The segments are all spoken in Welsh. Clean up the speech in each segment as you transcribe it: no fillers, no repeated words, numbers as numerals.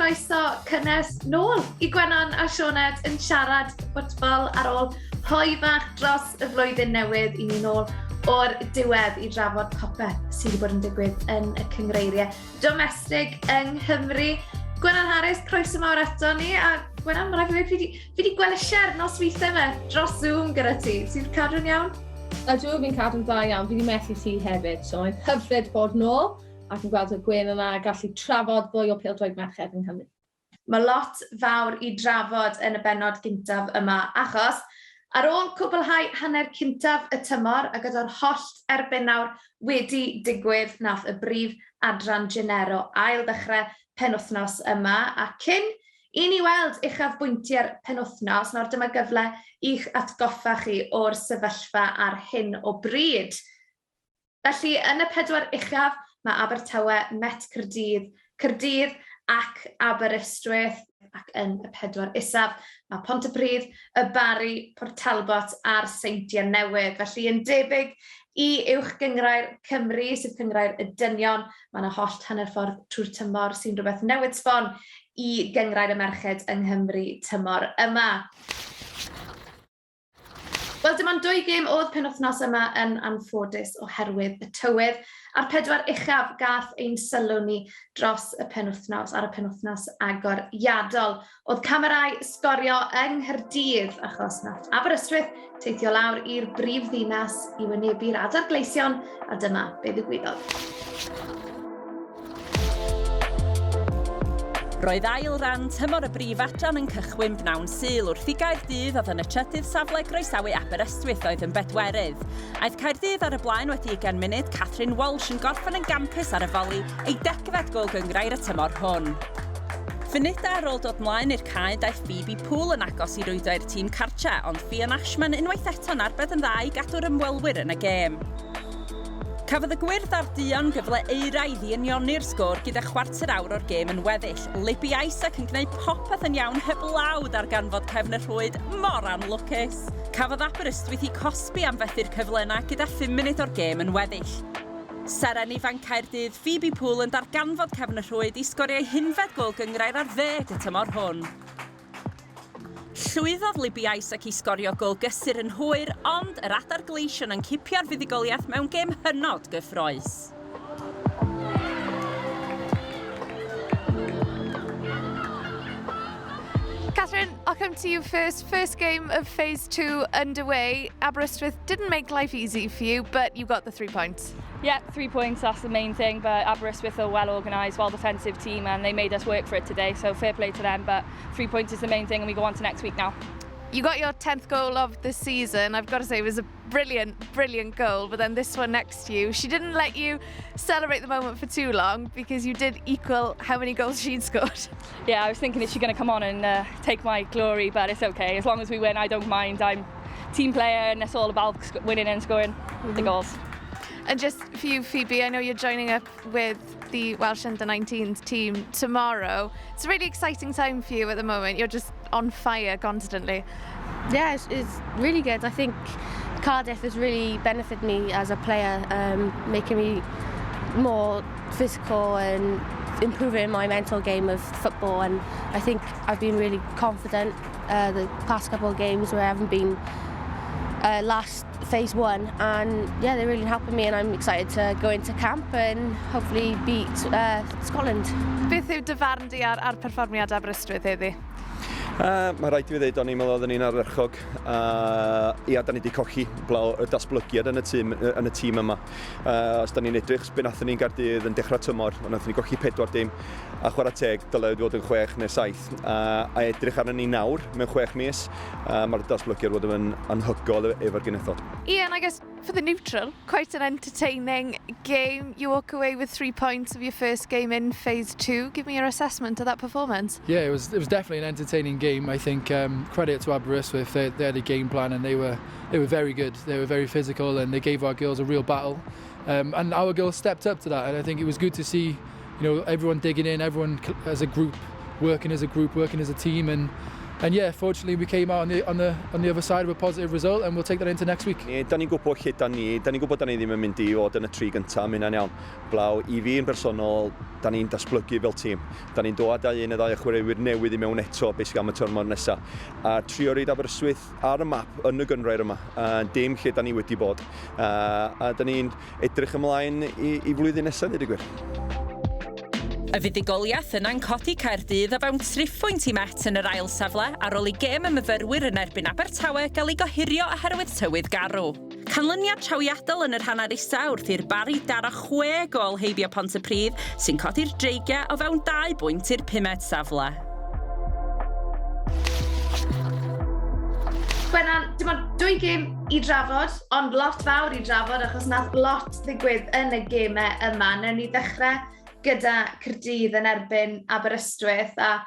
croeso cynnes nôl I Gwennan a Sioned yn siarad ffwtbol ar ôl hoi fach dros y flwyddyn newydd I ni nôl o'r diwedd I drafod popeth sydd wedi bod yn digwydd yn y Cynghrairiau domestig yng Nghymru. Gwennan Harris, croeso mawr eto ni, a Gwennan, mae'n rhaid fi wedi gweld y siar nos weithio yma dros Zoom gyda ti. Ti'n cadw'n iawn? Ydw, fi'n cadw'n dda iawn. Fi wedi methu ti hefyd, so mae'n hyfryd bod nôl ac yn gweld y Gwennan yna a gallu trafod fwy o pêl-droed merched yn Cymru. Mae lot fawr I drafod yn y bennod gyntaf yma, achos ar ôl cwblhau hanner cyntaf y tymor a gyda'r holl erbyn nawr wedi digwydd nath y Brif Adran Genero ail ddechrau penwythnos yma, a cyn I ni weld uchafbwyntiau'r penwythnos, nawr dyma gyfle i'ch atgoffa chi o'r sefyllfa ar hyn o bryd. Felly, yn y pedwar uchaf, mae Abertawe, Met Caerdydd ac Aberystwyth, ac yn y pedwar isaf, mae Pontypridd, y Bari, Talbot a'r Seintiau Newydd. Felly, yn debyg I uwch Cynghrair Cymru, sydd Cynghrair y Dynion, mae yna holl hanner ffordd trwy'r tymor sy'n rhywbeth newydd sbon I Gynghrair y Merched yng Nghymru tymor yma. Wel, dim ond 2 gêm oedd penwythnos yma yn anffodus oherwydd y tywydd, a'r pedwar uchaf gath ein sylw ni dros y penwythnos ar y penwythnos agoriadol. Oedd camerau Sgorio yng Nghaerdydd achos nath Aberystwyth teithio lawr i'r brif ddinas I wynebu'r adargleision, a dyma be ddigwyddodd. Roedd ail ran tymor y Brif Adran yn cychwyn bnawn Sul wrth I Caerdydd oedd yn y trydydd safle groesawu Aberystwyth oedd yn bedwerydd. Aeth Caerdydd ar y blaen wedi 20 munud Catherine Welsh yn gorffen yn gampus ar y foli ei 10fed gol Cynghrair y tymor hwn. Funuda ar ôl dod mlaen i'r cae daeth Phoebe Poole yn agos I rwyddo'r tîm cartra, ond Fian Ashman unwaith eto'n arbed yn dda I gadw'r ymwelwyr yn y gêm. Cafodd y gwyrdd ar Digon gyfle euraidd I unioni'r sgôr gyda chwarter awr o'r gêm yn weddill. Libby Isaac yn gwneud popeth yn iawn hyblawd ar ganfod Pêl-droed mor anlwcus. Cafodd Aberystwyth I cosbi am fethu'r cyfle yna gyda 5 munud o'r gêm yn weddill. Seren ifanc Caerdydd, Phoebe Poole yn darganfod Pêl-droed I sgorio ei hunfed gol Cynghrair ar 10 y tymor hwn. Llwyddodd Libby Isaac I sgorio gol gysur yn hwyr, ond yr adargleision yn cipio'r fuddugoliaeth mewn gêm hynod gyffrous. Catherine, I'll come to you first. First game of phase 2 underway. Aberystwyth didn't make life easy for you, but you got the 3 points. Yeah, 3 points, that's the main thing, but Aberystwyth are a well-organised, well-defensive team and they made us work for it today, so fair play to them, but 3 points is the main thing and we go on to next week now. You got your 10th goal of the season. I've got to say it was a brilliant goal, but then this one next to you, she didn't let you celebrate the moment for too long because you did equal how many goals she'd scored. Yeah, I was thinking, is she going to come on and take my glory, but it's okay. As long as we win, I don't mind. I'm a team player and it's all about winning and scoring the goals. And just for you, Phoebe, I know you're joining up with the Welsh Under-19s team tomorrow. It's a really exciting time for you at the moment. You're just on fire constantly. Yeah, it's really good. I think Cardiff has really benefited me as a player, making me more physical and improving my mental game of football. And I think I've been really confident the past couple of games where I haven't been last phase 1, and yeah, they're really helping me, and I'm excited to go into camp and hopefully beat Scotland. Beth yw dy farn di ar perfformiad Aberystwyth heddi? Mae rhaid I fi ddweud o'n i'n meddwl oedden ni'n ardderchog. Ia, da ni wedi colli y datblygiad yn y tîm yma. Os da ni'n edrych, be nathon ni'n Gaerdydd yn dechrau tymor, nathon ni golli 4 dim, a chwarae teg, dylai wedi bod yn 6 neu 7. A edrych arno ni nawr mewn 6 mis, mae'r datblygiad wedi bod yn anhygol efo'r genethod. Ian, I guess for the neutral, quite an entertaining game. You walk away with 3 points of your first game in phase 2. Give me your assessment of that performance. Yeah, it was definitely an entertaining game. I think credit to Aberystwyth, they had a game plan and they were very good. They were very physical and they gave our girls a real battle. And our girls stepped up to that, and I think it was good to see, everyone digging in, everyone as a group, working as a team, and yeah, fortunately we came out on the other side with a positive result, and we'll take that into next week. Da ni'n gwybod lle da ni'n gwybod da ni ddim yn mynd i fod yn y tri gyntaf, mynd iawn. Blaw, i fi yn bersonol, da ni'n datblygu fel tîm. Da ni'n dod â un neu ddau chwaraewyr newydd i mewn eto, beth am y tymor nesaf. A trio roed Aberystwyth ar y map yn y Cynghrair yma, dim lle da ni wedi bod. A da ni'n edrych ymlaen i flwyddyn nesaf, dweud y gwir. Y fuddigoliaeth yna'n codi Caerdydd o fewn triphwynt i Met yn yr ail safle ar ôl i gêm y myfyrwyr yn erbyn Abertawe gael ei gohirio oherwydd tywydd garw. Canlyniad trawiadol yn yr hanner isa wrth i'r Bari daro 6 gol heibio Pontypridd sy'n codi'r dreigiau o fewn 2 bwynt i'r 5ed safle. Gwennan, dim ond 2 gêm i drafod, ond lot fawr i drafod achos nath lot ddigwydd yn y gemau yma. Newn ni ddechrau gyda Caerdydd yn erbyn Aberystwyth, a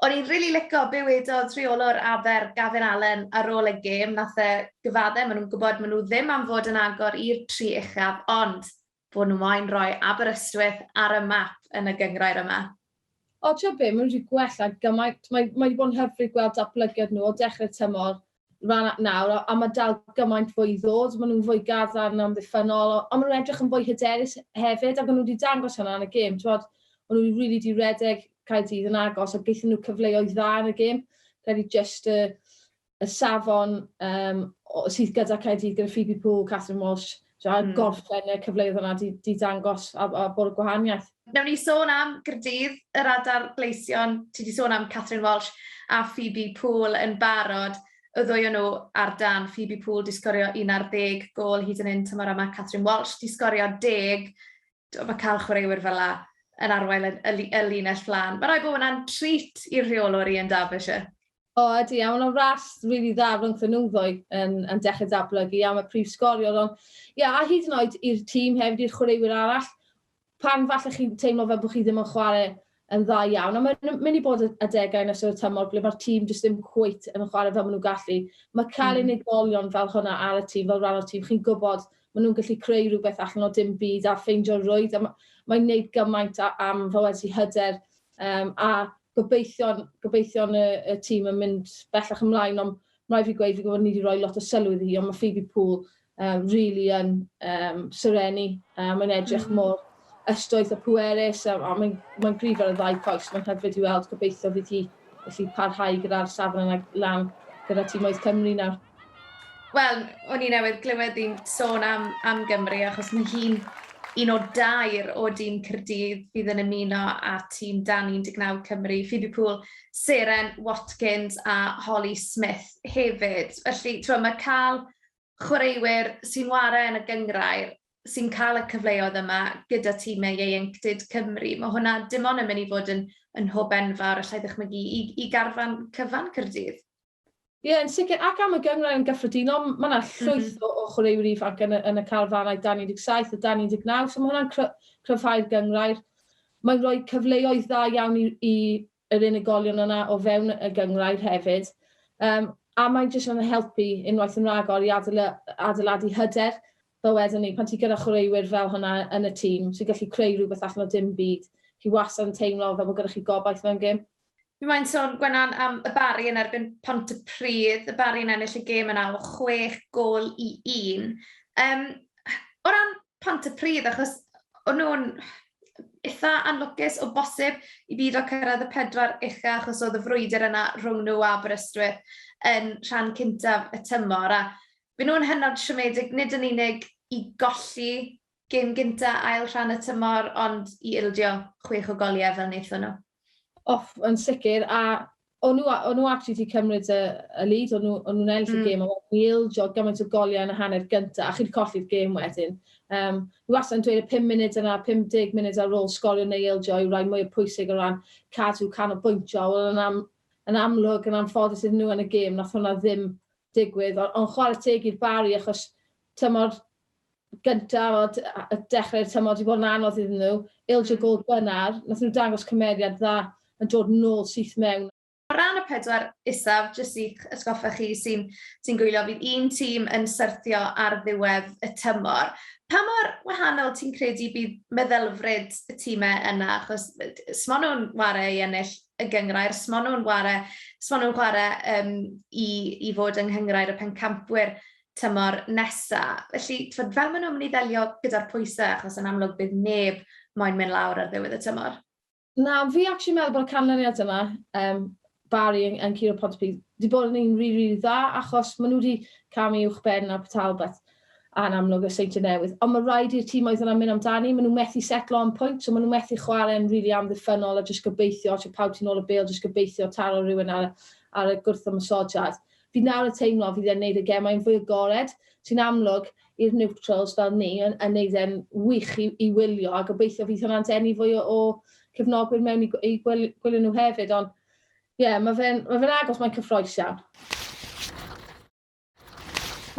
o'n i'n rili licio be wedodd rheolwr Aber Gavin Allen ar ôl y gêm. Nath e gyfaddau, maen nhw'n gwybod maen nhw ddim am fod yn agor i'r 3 uchaf, ond bod nhw moyn rhoi Aberystwyth ar y map yn y Cynghrair yma. O, ti'n be, maen nhw wedi gwella gymaint, mae wedi bod yn hyfryd gweld datblygiad nhw o dechrau tymor ran nawr, a mae dal gymaint fwy ddod, maen nhw'n fwy gadarn am ddiffynol, ond maen nhw'n edrych yn fwy hyderus hefyd, ac maen nhw wedi dangos hynna yn y gêm. Maen nhw wedi di redeg Caerdydd yn agos, a geithio nhw cyfleoedd dda yn y gêm. Cael just y safon sydd gyda Caerdydd, gyda Phoebe Poole, Catherine Walsh, gorffen y cyfleoedd yna di dangos a bod y gwahaniaeth. Newn ni sôn am Caerdydd, yr adar gleision, ti di sôn am Catherine Walsh a Phoebe Poole yn barod. Y ddwy nhw ar dan. Phoebe Poole di sgorio 11 gol hyd yn un tymor yma. Catherine Walsh di sgorio 10. Mae cael chwaraewyr fel la yn arwain y linell flan. Mae rai bod hwnna'n treat i'r rheolwr i yn Derbyshire. O, ydy, a mae'n ras really dda rhwngth nhw ddwy yn dechrau datblygu am y prif sgorio. A hyd yn oed i'r tîm hefyd, i'r chwaraewyr arall, pan falle chi teimlo fel bod chi ddim yn chwarae yn dda iawn. A mae'n mynd i bod y degau yn ystod y tymor ble mae'r tîm jyst ddim cweit yn chwarae fel maen nhw'n gallu. Mae cael unigolion fel hwnna ar y tîm, fel rhan o'r tîm, chi'n gwybod maen nhw'n gallu creu rhywbeth allan o dim byd a ffeindio rwyd. Mae'n gwneud gymaint am fywyd i hyder. A gobeithio'n y tîm yn mynd bellach ymlaen, ond mae fi gweud, fi gwybod ni wedi rhoi lot o sylw iddi hi, ond mae Phoebe Poole really yn syrenu. Mae'n edrych mor ystwyth o pwerus, a mae'n grif ar y 2 coes. Mae'n hyfryd i weld, gobeithio fydd hi gallu parhau gyda'r safon yna lan gyda tîmoedd Cymru nawr. Wel, o'n i newydd glywed i'n sôn am Gymru, achos mae hi'n un o 2 o dîm Caerdydd fydd yn ymuno â tîm dan 19 Cymru. Phoebe Poole, Seren Watkins a Holly Smith hefyd. Felly, mae cael chwaraewyr sy'n ware yn y Cynghrair sy'n cael y cyfleoedd yma gyda tîmau ieuenctid Cymru. Mae hwnna dim ond yn mynd i fod yn hob enfawr, allai ddychmygu, i garfan cyfan Caerdydd. Ie, yn sicr, ac am y Cynghrair yn gyffredinol, mae yna llwyth o chwaraewyr ifanc yn y carfanau 2017 a 2019, so mae hwnna'n cryfhau'r Cynghrair. Mae'n rhoi cyfleoedd dda iawn i'r unigolion yna o fewn y Cynghrair hefyd. A mae'n jyst yn helpu unwaith yn rhagor i adeiladu hyder. Fel wedyn ni, pan ti gyda chwaraewyr fel hwnna yn y tîm, sy'n gallu creu rhywbeth allan o dim byd, chi wastad yn teimlo fel bod gyda chi gobaith mewn gêm. Fi moyn sôn, Gwennan, am y Bari yn erbyn Pontypridd. Y Bari yn ennill y gêm yna o 6 gol i 1. O ran Pontypridd, achos o'n nhw'n eitha anlwcus o bosib i byd o cyrraedd y 4 ucha, achos oedd y frwydr yna rhwng nhw a Aberystwyth yn rhan cyntaf y tymor. A Fy nhw'n hynod siomedig, nid yn unig i golli gêm gynta ail rhan y tymor, ond i ildio 6 o goliau fel wnaethon nhw. Yn sicr, a o'n nhw actually wedi cymryd y lead, o'n nhw'n ennill y gêm, a wedi ildio gymaint o goliau yn y hanner gynta, a chi wedi colli'r gêm wedyn. Nhw wastad yn dweud y 5 munud yna, 50 munud ar ôl sgorio neu ildio i rai mwy o pwysig o ran cadw canolbwyntio. Yn amlwg, yn anffodus iddyn nhw yn y gêm, nath hwnna ddim digwydd, ond chwarae teg i'r Bari achos tymor gyntaf a dechrau'r tymor wedi bod yn anodd iddyn nhw, ildio gol gynnar, nath nhw dangos cymeriad dda yn dod nôl syth mewn. O ran y 4 isaf, jyst i'ch ysgoffa chi sy'n gwylio, fydd un tîm yn syrthio ar ddiwedd y tymor. Pa mor wahanol ti'n credu bydd meddylfryd y tîmau yna? Achos sma nhw'n ware i ennill y Cynghrair, sma nhw'n chwarae i fod yng Nghynghrair y pencampwyr tymor nesa. Felly, fel maen nhw'n mynd i ddelio gyda'r pwysau, achos yn amlwg bydd neb moyn mynd lawr ar ddiwedd y tymor? Na, fi actually meddwl bod y canlyniad yma, Barry yn Ciro Pontypridd, wedi bod yn un really dda, achos maen nhw wedi camu uwchben a Talbot a'n amlwg y Seintiau Newydd. Ond mae rhaid i'r tîm oedd yna'n mynd amdani, maen nhw'n methu setlo on pwynt, so maen nhw'n methu chwarae yn really amddiffynol a jyst gobeithio, os yw pawb ti'n ôl y bêl, jyst gobeithio taro rhywun ar y gwrth ymysodiad. Fi nawr y teimlo fydd e'n neud y gemau'n fwy agored, sy'n amlwg i'r neutrals fel ni yn neud e'n wych i wylio, a gobeithio fydd hwnna'n denu fwy o cefnogwyr mewn i gwylio nhw hefyd, ond mae fe'n agos mae'n cyffroes iawn.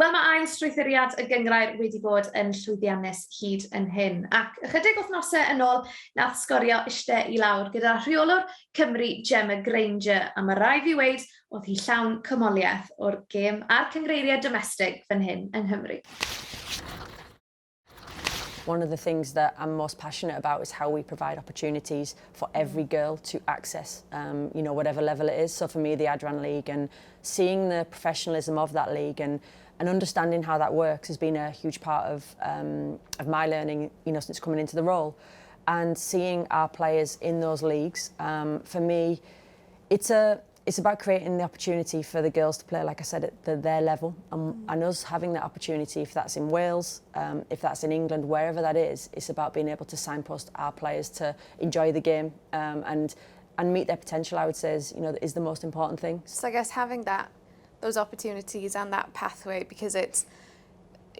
Wel, mae ail strwythuriad y Cynghrair wedi bod yn llwyddiannus hyd yn hyn. Ac ychydig wythnosau yn ôl, nath Sgorio eistedd i lawr gyda rheolwr Cymru Gemma Grainger, a mae rai fi weid oedd hi llawn cymoliaeth o'r gêm a'r cyngreiriau domestig fan hyn yng Nghymru. One of the things that I'm most passionate about is how we provide opportunities for every girl to access, whatever level it is. So for me, the Adran League, and seeing the professionalism of that league and understanding how that works has been a huge part of my learning, since coming into the role. And seeing our players in those leagues, for me, it's about creating the opportunity for the girls to play, like I said, at their level, and us having that opportunity, if that's in Wales, if that's in England, wherever that is, it's about being able to signpost our players to enjoy the game and meet their potential, I would say, is the most important thing. So I guess having those opportunities and that pathway, because it's,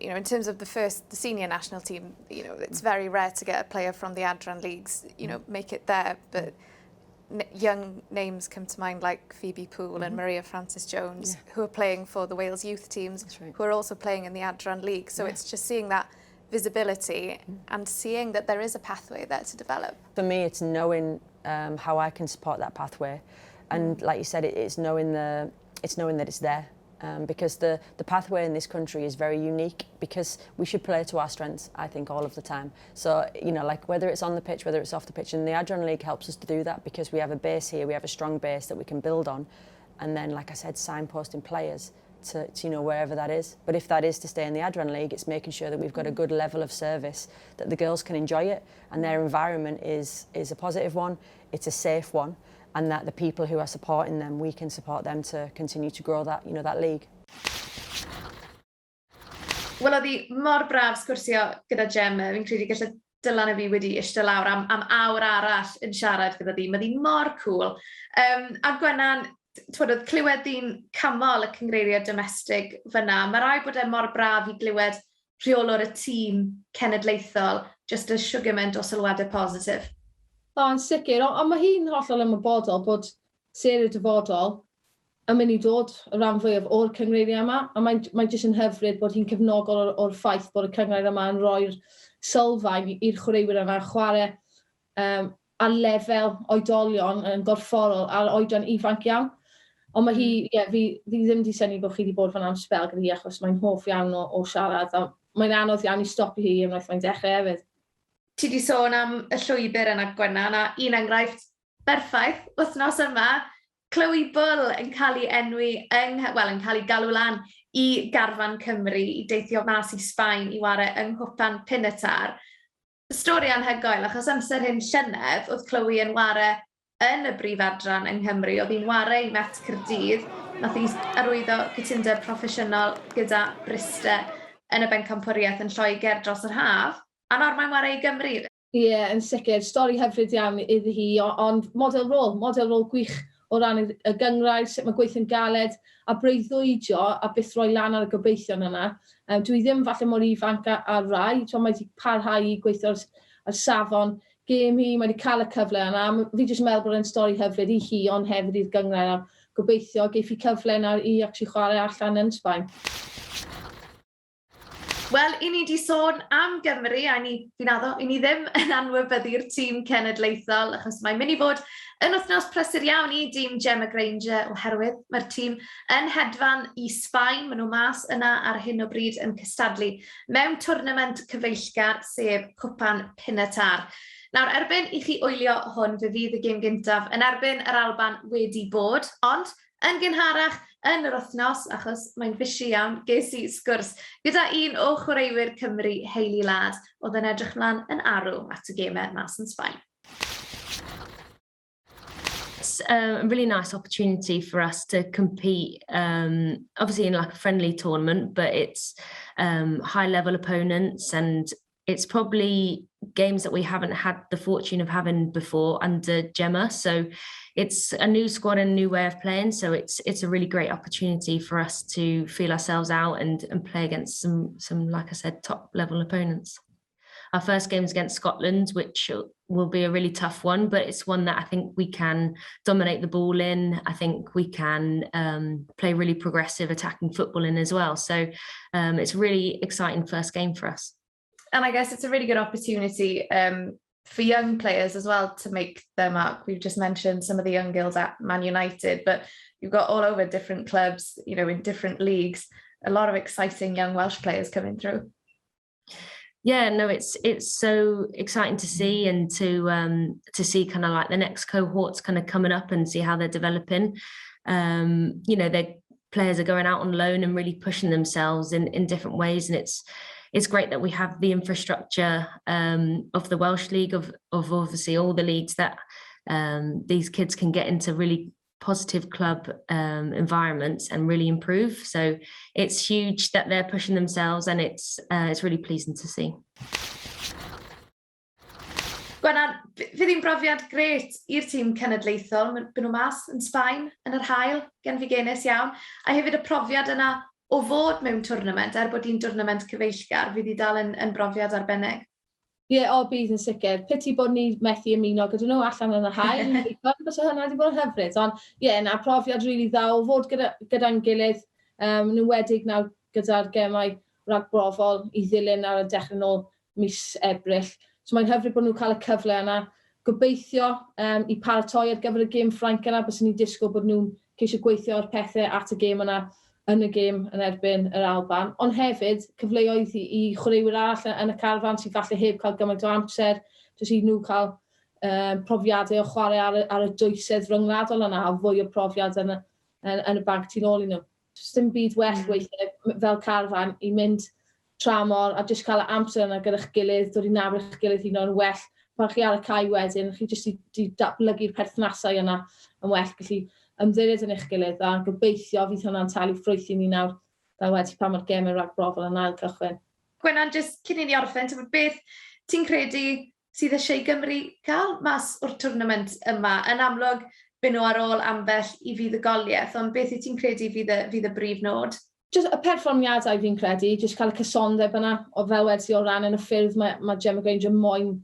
in terms of the senior national team, it's very rare to get a player from the Adran leagues, make it there, but young names come to mind like Phoebe Poole and Maria Francis-Jones, who are playing for the Wales youth teams, who are also playing in the Adran League. So it's just seeing that visibility and seeing that there is a pathway there to develop. For me, it's knowing how I can support that pathway. And like you said, it's knowing that it's there. Because the pathway in this country is very unique, because we should play to our strengths, I think, all of the time. So, like whether it's on the pitch, whether it's off the pitch, and the Adran League helps us to do that, because we have a base here, we have a strong base that we can build on. And then, like I said, signposting players to wherever that is. But if that is to stay in the Adran League, it's making sure that we've got a good level of service, that the girls can enjoy it, and their environment is a positive one, it's a safe one, and that the people who are supporting them, we can support them to continue to grow that, that league. Wel, oedd hi mor braf sgwrsio gyda Gemma. Fi'n credu gallu Dylan a fi wedi eistedd lawr am awr arall yn siarad gyda di. Mae di mor cool. A Gwennan, oedd clywed di'n camol y cyngreiriau domestig fyna. Mae rai bod e mor braf i glywed rheolwr y tîm cenedlaethol, just a sugarment o sylwadau positif. Yn sicr, ond mae hi'n hollol ymwybodol bod seriau dyfodol yn mynd i dod y rhan fwyaf o'r cyngreiriau yma, a mae'n jyst yn hyfryd bod hi'n cefnogol o'r ffaith bod y cyngreir yma yn rhoi'r sylfaen i'r chwaraewyr yma chwarae a lefel oedolion yn gorfforol a'r oedran ifanc iawn. Ond mae hi, fi ddim wedi syni bod chi wedi bod fan am spel gyda hi, achos mae'n hoff iawn o siarad, a mae'n anodd iawn i stopi hi unwaith mae'n dechrau hefyd. Ti di sôn am y llwybr yna, Gwennan, a un enghraifft berffaith wythnos yma, Chloe Bull yn cael ei enwi, yn cael ei galw lan i garfan Cymru i deithio mas i Sbaen i ware yng nghwpan Pennod. Stori anhygoel, achos amser hyn llynedd, oedd Chloe yn ware yn y Brif Adran yng Nghymru. Oedd hi'n ware i Met Caerdydd, nath hi arwyddo cytundeb proffesiynol gyda Bristol yn y bencampwriaeth yn Lloegr dros yr haf. A nawr mae'n ware i Gymru. Ie, yn sicr. Stori hyfryd iawn iddi hi, ond model rôl gwych o ran y Cynghrair, sut mae gweithio'n galed, a breuddwydio a byth roi lan ar y gobeithion yna. Dwi ddim falle mor ifanc ar rai, mae wedi parhau i gweithio ar safon gêm hi, mae wedi cael y cyfle yna. Fi jyst meddwl bod e'n stori hyfryd i hi, ond hefyd i'r Cynghrair, a gobeithio geith hi cyfle yna i actually chwarae allan yn Sbaen. Wel, i ni di sôn am Gymru, a fi'n addo, i ni ddim yn anwybyddu'r tîm cenedlaethol, achos mae'n mynd i fod yn wythnos prysur iawn i dîm Gemma Grainger, oherwydd mae'r tîm yn hedfan i Sbaen. Maen nhw mas yna ar hyn o bryd yn cystadlu mewn twrnament cyfeillgar, sef Cwpan Pennod. Nawr, erbyn i chi wylio hwn, fe fydd y gêm gyntaf yn erbyn yr Alban wedi bod, ond yn gynharach yn yr wythnos, achos mae'n fysi iawn, ges i sgwrs gyda un o chwaraewyr Cymru, Hayley Ladd, oedd yn edrych mlaen yn arw at y gemau mas yn Sbaen. It's a really nice opportunity for us to compete, obviously in like a friendly tournament, but it's high-level opponents, and it's probably games that we haven't had the fortune of having before under Gemma. So it's a new squad and a new way of playing. So it's a really great opportunity for us to feel ourselves out and play against some, like I said, top-level opponents. Our first game is against Scotland, which will be a really tough one, but it's one that I think we can dominate the ball in. I think we can play really progressive attacking football in as well. So it's a really exciting first game for us. And I guess it's a really good opportunity for young players as well to make their mark. We've just mentioned some of the young girls at Man United, but you've got all over different clubs, you know, in different leagues, a lot of exciting young Welsh players coming through. Yeah, no, it's so exciting to see, and to see kind of like the next cohorts kind of coming up and see how they're developing. You know, their players are going out on loan and really pushing themselves in different ways, and it's great that we have the infrastructure of the Welsh League, of obviously all the leagues that these kids can get into really positive club environments and really improve. So it's huge that they're pushing themselves, and it's really pleasing to see. Gwennan, fydd hi'n brofiad gret i'r tîm cenedlaethol. Byn nhw mas yn Sbaen, yn yr hael, gen fi genus iawn. A hefyd y profiad yna o fod mewn twrnament, bod hi'n twrnament cyfeillgar, fydd hi dal yn brofiad arbennig. Ie, o bydd yn sicr. Piti bod ni methu ymuno gyda nhw allan yn y hael, bys hynna wedi bod yn hyfryd. Ond ie, na profiad rili dda o fod gyda'n gilydd, yn wedig nawr gyda'r gemau ragbrofol i ddilyn ar y dechrau nôl mis Ebrill. So mae'n hyfryd bod nhw'n cael y cyfle yna. Gobeithio i paratoi ar gyfer y gêm Ffrainc yna, bys ni'n disgwyl bod nhw'n ceisio gweithio ar pethau at y gêm yna yn y gêm yn erbyn yr Alban. Ond hefyd, cyfleoedd i chwaraewyr arall yn y carfan sy'n falle heb cael gymaint o amser, jyst i nhw cael profiadau o chwarae ar y dwysedd rhyngwladol yna, a fwy o profiad yn y banc tu nôl i nhw. Jyst dim byd well weithiau fel carfan i mynd tramor a jyst cael y amser yna gyda'ch gilydd, dod i nabod eich gilydd hyn o'n well. Pan chi ar y cae wedyn, chi jyst i datblygu'r perthnasau yna yn well, gallu ymddiried yn eich gilydd, a gobeithio fydd hwnna'n talu ffrwyth i ni nawr, fel wedi pan mae'r gemau ragbrofol yn ail cychwyn. Gwennan, jyst cyn i ni orffen, beth ti'n credu sydd eisiau Gymru gael mas o'r twrnament yma? Yn amlwg, byn nhw ar ôl ambell i fuddugoliaeth, ond beth ti'n credu fydd y brif nod? Just y perfformiadau fi'n credu, jyst cael y cysondeb yna, o fel wedi o ran yn y ffyrdd mae Gemma Grainger moyn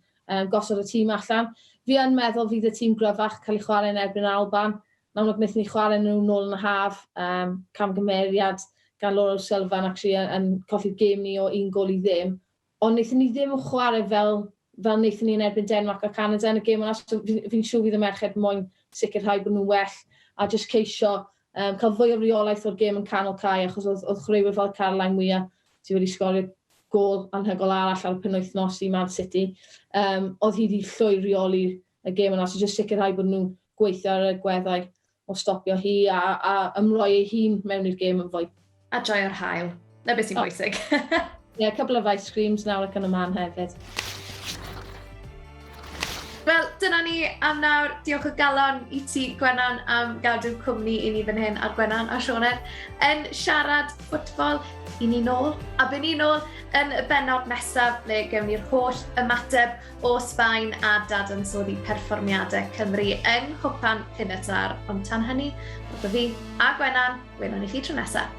gosod y tîm allan. Fi yn meddwl fydd y tîm gryfach cael ei chwarae yn erbyn Alban. Nawr wnaethon ni chwarae nhw nôl yn y haf, camgymeriad gan Laura Sylvan yn colli'r gêm ni o 1 gol i ddim. Ond wnaethon ni ddim yn chwarae fel wnaethon ni yn erbyn Denmark a Canada yn y gêm yna. So fi'n siŵr fydd y merched moyn sicrhau bod nhw'n well, a jyst ceisio cael fwy o reolaeth o'r gêm yn canol cae, achos oedd chwaraewyr fel Caroline mwyaf sydd wedi sgorio gol anhygol arall ar y penwythnos i Man City. Oedd hi wedi llwy reoli y gêm yna, so jyst sicrhau bod nhw'n gweithio ar y gweddau o stopio hi a ymroi ei hun mewn i'r gêm yn fwy. A joio'r hael. Na beth sy'n bwysig. Yeah, a couple of ice creams nawr ac yn y man hefyd. Wel, dyna ni am nawr. Diolch o galon i ti, Gwennan, am gadw cwmni i ni fan hyn ar Gwennan a Sioned yn Siarad Ffwtbol. I ni nôl, a byn ni nôl yn y bennod nesaf ble gewn ni'r holl ymateb o Sbaen a dadansoddi perfformiadau Cymru yng Nghwpan Pennod. Ond tan hynny, roedd fi a Gwennan, welwn i chi tro nesaf.